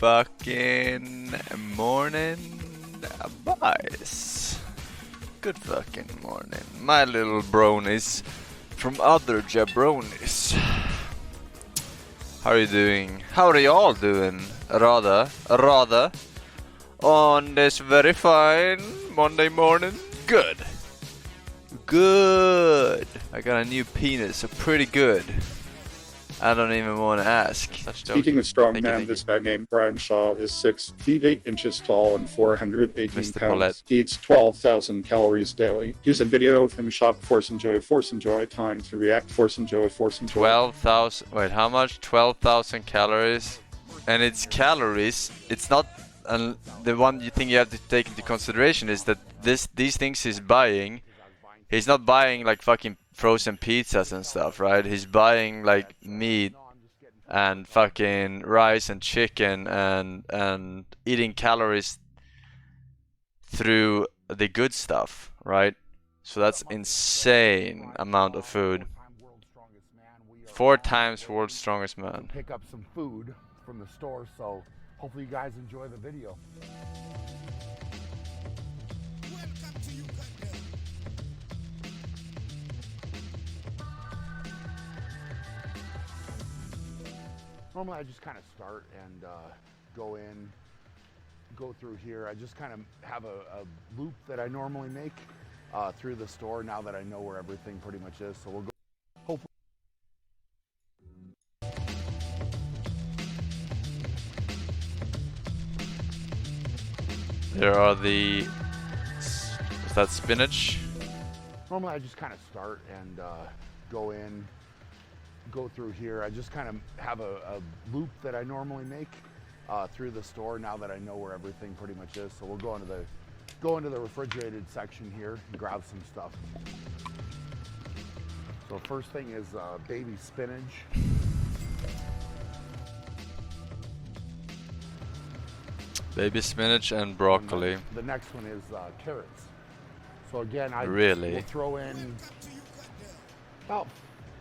fucking morning, boys. Good fucking morning, my little bronies from other jabronis. How are you doing? How are y'all doing? Rather, on this very fine Monday morning? Good. Good. I got a new penis, so pretty good. I don't even want to ask. Speaking of Strongman, this guy named Brian Shaw is 6 feet 8 inches tall and 418 Mr. pounds. Paulette. He eats 12,000 calories daily. Here's a video of him shop forsenJoy, time to react, forsenJoy. 12,000, wait, how much? 12,000 calories. And it's calories. It's not, the one you think you have to take into consideration is that these things he's buying, he's not buying like fucking frozen pizzas and stuff, right? He's buying like meat and fucking rice and chicken and eating calories through the good stuff, right? So that's insane amount of food. 4 times world's strongest man. Pick up some food from the store, so hopefully you guys enjoy the video. Normally I just kind of start and go through here. I just kind of have a loop that I normally make through the store now that I know where everything pretty much is. So we'll go, hopefully. There are the, is that spinach? Normally I just kind of start and go through here. I just kind of have a loop that I normally make through the store now that I know where everything pretty much is. So we'll go into the refrigerated section here and grab some stuff. So first thing is baby spinach. Baby spinach and broccoli. And the next one is carrots. So again, I Really? will throw in about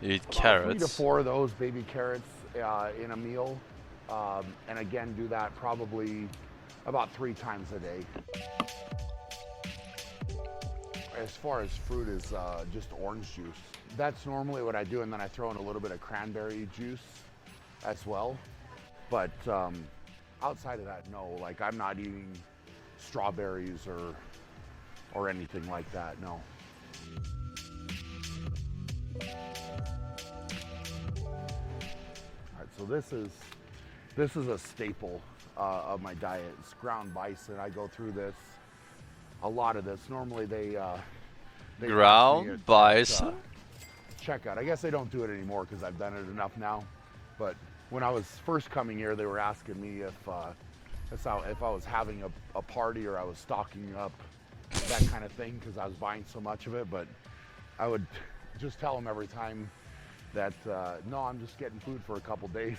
You eat 3 carrots. to 4 of those baby carrots in a meal. And again, do that probably about 3 times a day. As far as fruit is just orange juice. That's normally what I do, and then I throw in a little bit of cranberry juice as well. But outside of that, no, like I'm not eating strawberries or anything like that, no. So this is a staple of my diet. It's ground bison. I go through this, a lot of this. Normally they Ground bison? Checkout. I guess they don't do it anymore because I've done it enough now. But when I was first coming here, they were asking me if I was having a party or I was stocking up, that kind of thing, because I was buying so much of it. But I would just tell them every time that no, I'm just getting food for a couple days.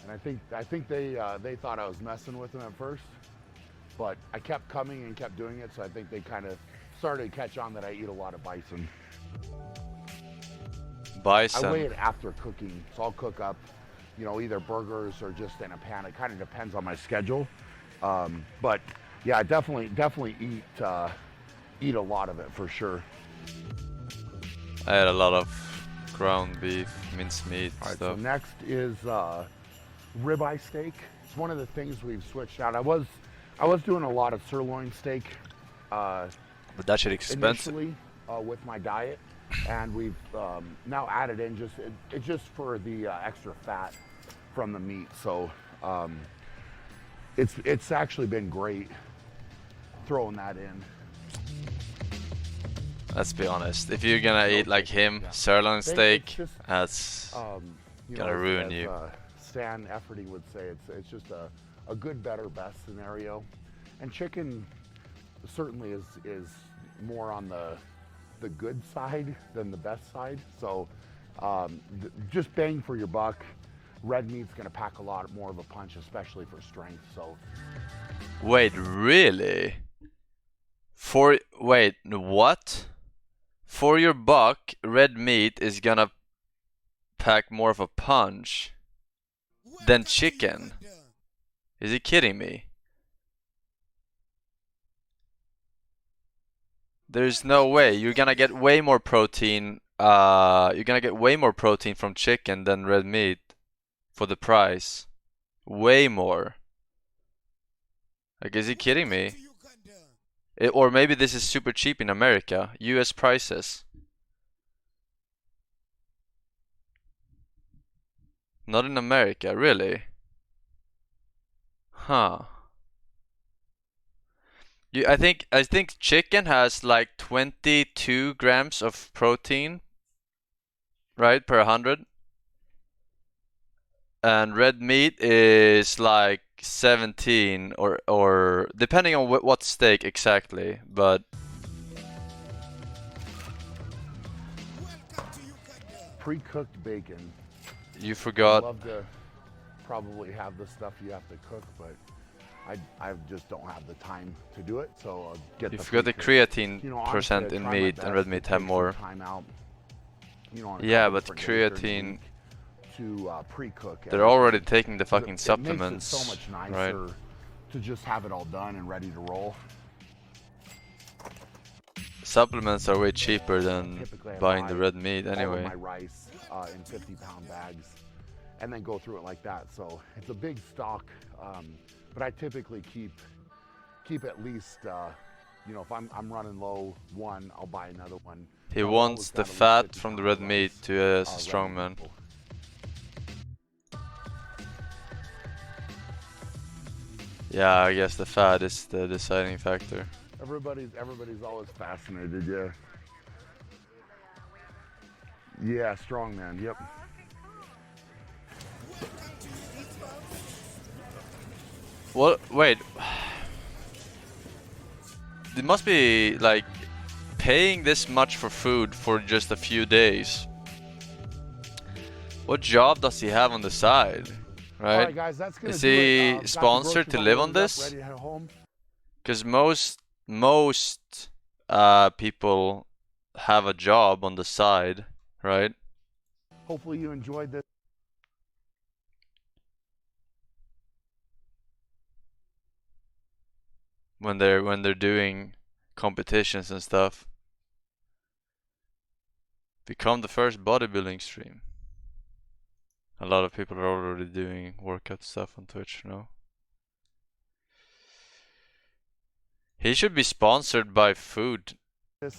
And I think they thought I was messing with them at first, but I kept coming and kept doing it, so I think they kind of started to catch on that I eat a lot of bison. Bison. I weigh it after cooking, so I'll cook up, either burgers or just in a pan. It kind of depends on my schedule, but yeah, I definitely eat a lot of it for sure. I had a lot of ground beef, minced meat stuff. So next is ribeye steak. It's one of the things we've switched out. I was doing a lot of sirloin steak. But that shit expensive. Initially with my diet, and we've now added in just for the extra fat from the meat. So it's actually been great throwing that in. Let's be honest. If you're gonna eat like him, sirloin steak, that's gonna ruin you. Stan Efforty would say it's just a good, better, best scenario. And chicken certainly is more on the good side than the best side. So just bang for your buck. Red meat's gonna pack a lot more of a punch, especially for strength. So wait, really? Wait, what? For your buck, red meat is gonna pack more of a punch than chicken. Is he kidding me? There's no way. You're gonna get way more protein. You're gonna get way more protein from chicken than red meat for the price. Way more. Like, is he kidding me? Or maybe this is super cheap in America. US prices. Not in America, really? Huh. I think chicken has like 22 grams of protein, right, per 100. And red meat is like 17 or depending on what steak exactly, but Pre-cooked bacon. you I'd forgot. love to probably have the stuff you have to cook, but I just don't have the time to do it. So I'll get You the forgot the pre-cooked. creatine You know, honestly, percent I in try my meat, and red best meat to have take some more. time out, you know, on a Yeah, couple but different days during the creatine, week to pre-cook they're everything. already taking the 'Cause fucking it makes it supplements, so much right? nicer to just have it all done and ready to roll. Supplements are way cheaper than Typically, I buying the buy red meat all of anyway. my rice in 50-pound bags, and then go through it like that. So it's a big stock, but I typically keep at least, you know, if I'm running low one, I'll buy another one. He So I've wants always the got at least fat 50 from the pounds red of meat rice, to a ready strongman. to go. Yeah, I guess the fat is the deciding factor. Everybody's always fascinated, yeah. Yeah, Strongman, yep. What? Wait. It must be like paying this much for food for just a few days. What job does he have on the side? All Right? right, guys, that's gonna Is do it. he Got the sponsored groceries to all live on loaded up, this? ready to head home. Because most people have a job on the side, right? Hopefully you enjoyed this. When they're doing competitions and stuff. Become the first bodybuilding stream. A lot of people are already doing workout stuff on Twitch now. He should be sponsored by food,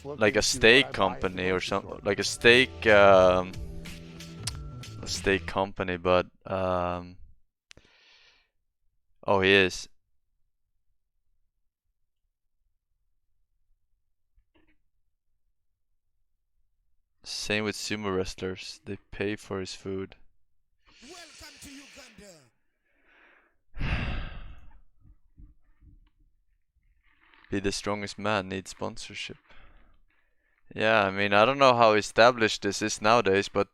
like a steak company or something, like a steak company. But oh, he is. Same with sumo wrestlers. They pay for his food. Welcome to Uganda. Be the strongest man needs sponsorship. Yeah, I mean, I don't know how established this is nowadays, but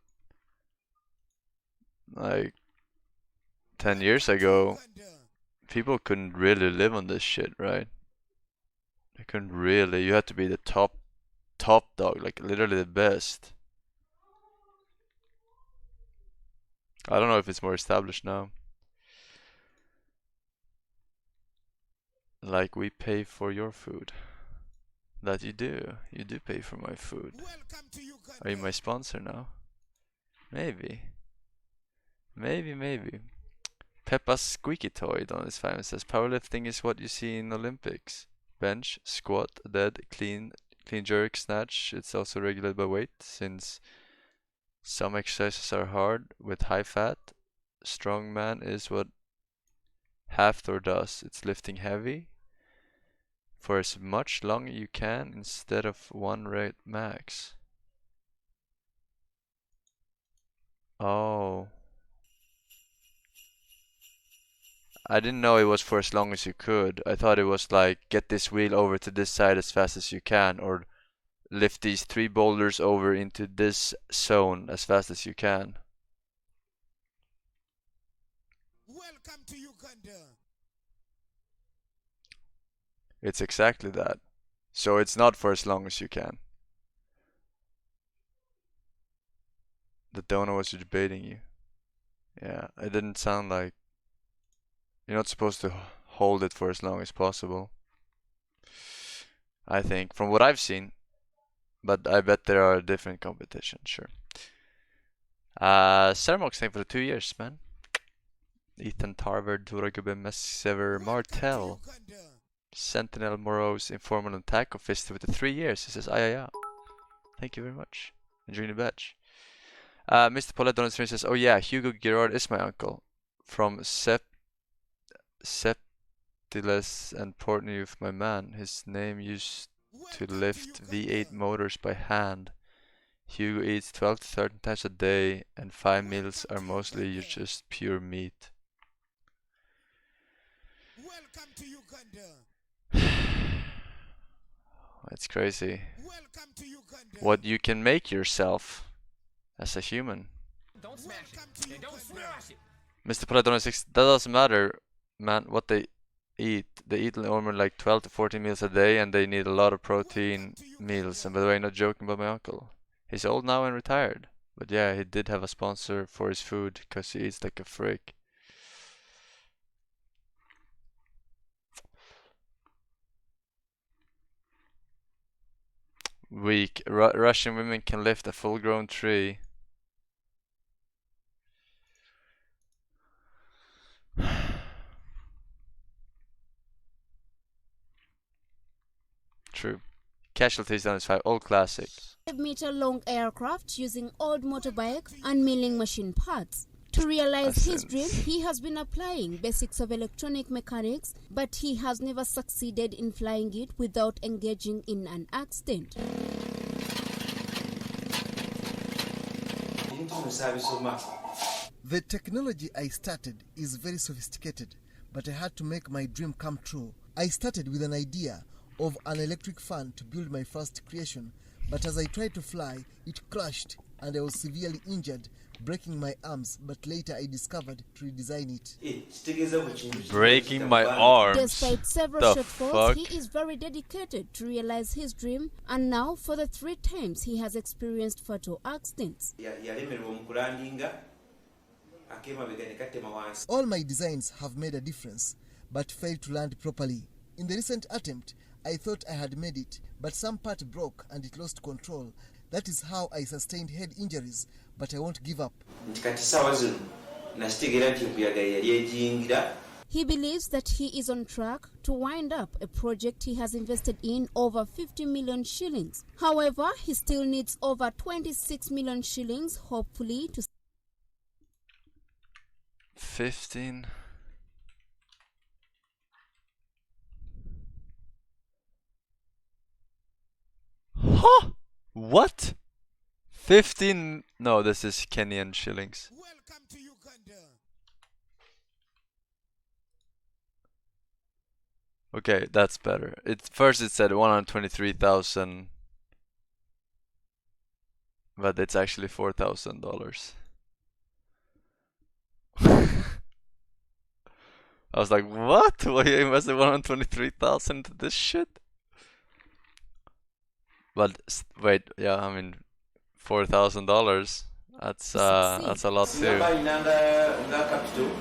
like 10 years ago, people couldn't really live on this shit, right? They couldn't really. You had to be the top dog, like literally the best. I don't know if it's more established now. Like we pay for your food. That you do. You do pay for my food. Welcome to Uganda. Are you my sponsor now? Maybe. Maybe. Peppa's squeaky toy on his family says powerlifting is what you see in Olympics. Bench, squat, dead, clean jerk, snatch. It's also regulated by weight since some exercises are hard with high fat. Strongman is what half Thor does. It's lifting heavy for as much long you can instead of one rep max. Oh. I didn't know it was for as long as you could. I thought it was like get this wheel over to this side as fast as you can, or lift these 3 boulders over into this zone as fast as you can. Welcome to Uganda. It's exactly that. So it's not for as long as you can. The donor was debating you. Yeah, it didn't sound like You're not supposed to hold it for as long as possible. I think, from what I've seen. But I bet there are different competitions, sure. Cermox, thank you for the 2 years, man. Ethan Tarver, Duragube Messever Martel. Sentinel Morose, Informal and Taco Fist with the 3 years. He says, yeah. Thank you very much. Enjoying the badge. Mr. Paulette on the stream says, oh yeah, Hugo Girard is my uncle. From Septiles and Portneuf, my man. His name used to lift V8 motors by hand. Hugo eats 12 to 13 times a day, and 5 meals are mostly just pure meat. Welcome to Uganda. It's crazy Welcome to Uganda. what you can make yourself as a human. Don't smash it. Don't smash it. Mr. Paladon 6, that doesn't matter, man, what they eat. They eat normally like 12 to 14 meals a day, and they need a lot of protein meals. And by the way, I'm not joking about my uncle. He's old now and retired. But yeah, he did have a sponsor for his food because he eats like a freak. Weak. Russian women can lift a full-grown tree. True. Casualties down is 5. Old classic. 5-meter long aircraft using old motorbike and milling machine parts. To realize his dream, he has been applying basics of electronic mechanics, but he has never succeeded in flying it without engaging in an accident. The technology I started is very sophisticated, but I had to make my dream come true. I started with an idea of an electric fan to build my first creation, but as I tried to fly, it crashed and I was severely injured, breaking my arms, but later I discovered to redesign it. Breaking my arms. Despite several shortfalls, he is very dedicated to realize his dream, and now for the 3 times he has experienced fatal accidents. All my designs have made a difference, but failed to land properly. In the recent attempt, I thought I had made it, but some part broke and it lost control. That is how I sustained head injuries, but I won't give up. He believes that he is on track to wind up a project he has invested in over 50 million shillings. However, he still needs over 26 million shillings, hopefully to 15. Huh? What? 15? No, this is Kenyan shillings. Welcome to Uganda. Okay, that's better. First it said 123,000, but it's actually $4,000. I was like, what? Why you invested 123,000 into this shit? But wait, yeah, I mean, $4,000. That's a lot too.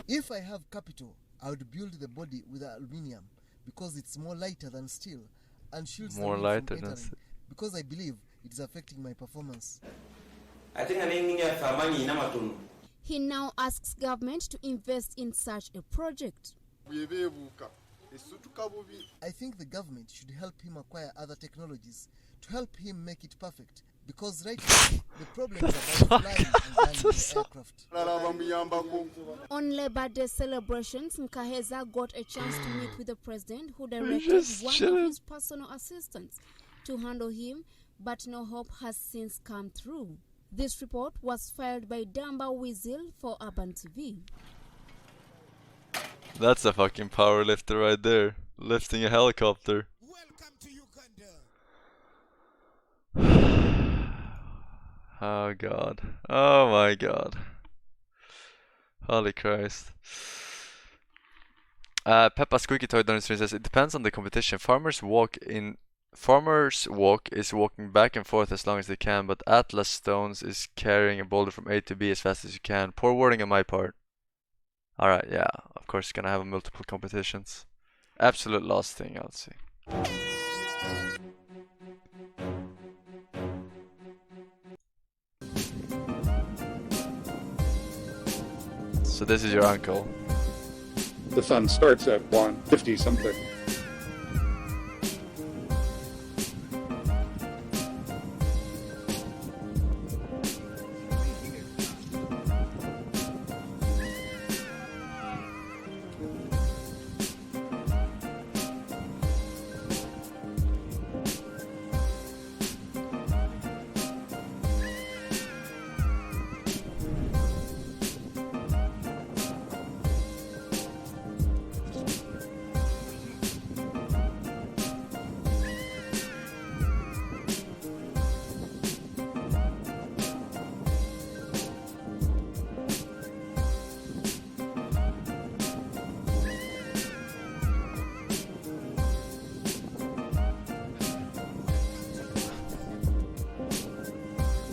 If I have capital, I would build the body with aluminium because it's more lighter than steel and shields the More wind lighter from than entering, because I believe it is affecting my performance. He now asks government to invest in such a project. I think the government should help him acquire other technologies to help him make it perfect, because right now the problem is about flying and landing the aircraft. On Labor Day celebrations, Nkaheza got a chance to meet with the president, who directed one of his personal assistants to handle him, but no hope has since come through. This report was filed by Damba Weasel for Urban TV. That's a fucking power lifter right there, lifting a helicopter. Welcome to Uganda. Oh god. Oh my god. Holy Christ. Peppa Squeaky Toy Donut Stream says, it depends on the competition. Farmers Walk is walking back and forth as long as they can, but Atlas Stones is carrying a boulder from A to B as fast as you can. Poor wording on my part. Alright, yeah, of course gonna have multiple competitions. Absolute last thing I'll see. So this is your uncle. The fun starts at 150 something.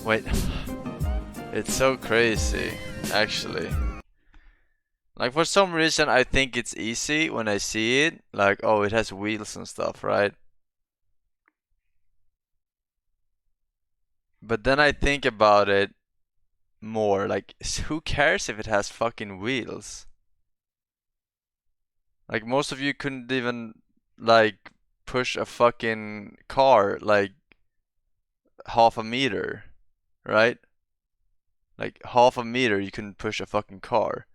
Wait, it's so crazy, actually. Like for some reason I think it's easy when I see it, like oh it has wheels and stuff, right? But then I think about it more, like who cares if it has fucking wheels? Like most of you couldn't even like push a fucking car like half a meter, right? Like half a meter you couldn't push a fucking car.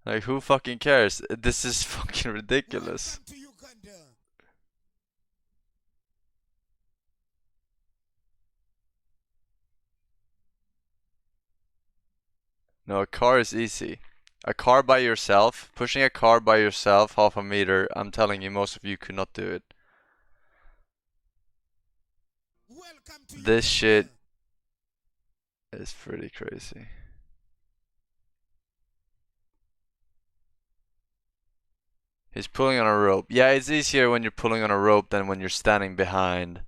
Like who fucking cares? This is fucking ridiculous. Welcome to Uganda. No, a car is easy. A car by yourself, pushing a car by yourself half a meter, I'm telling you most of you could not do it. Welcome to This shit Uganda. is pretty crazy. He's pulling on a rope. Yeah, it's easier when you're pulling on a rope than when you're standing behind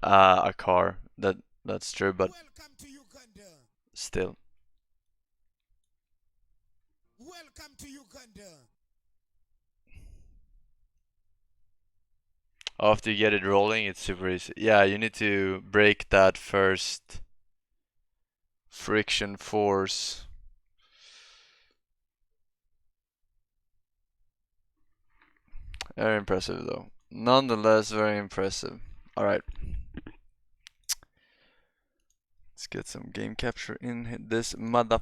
a car. That's true, but Welcome to Uganda. still. Welcome to Uganda. After you get it rolling, it's super easy. Yeah, you need to break that first friction force. Very impressive though. Nonetheless, very impressive. Alright. Let's get some game capture in this motherfucker.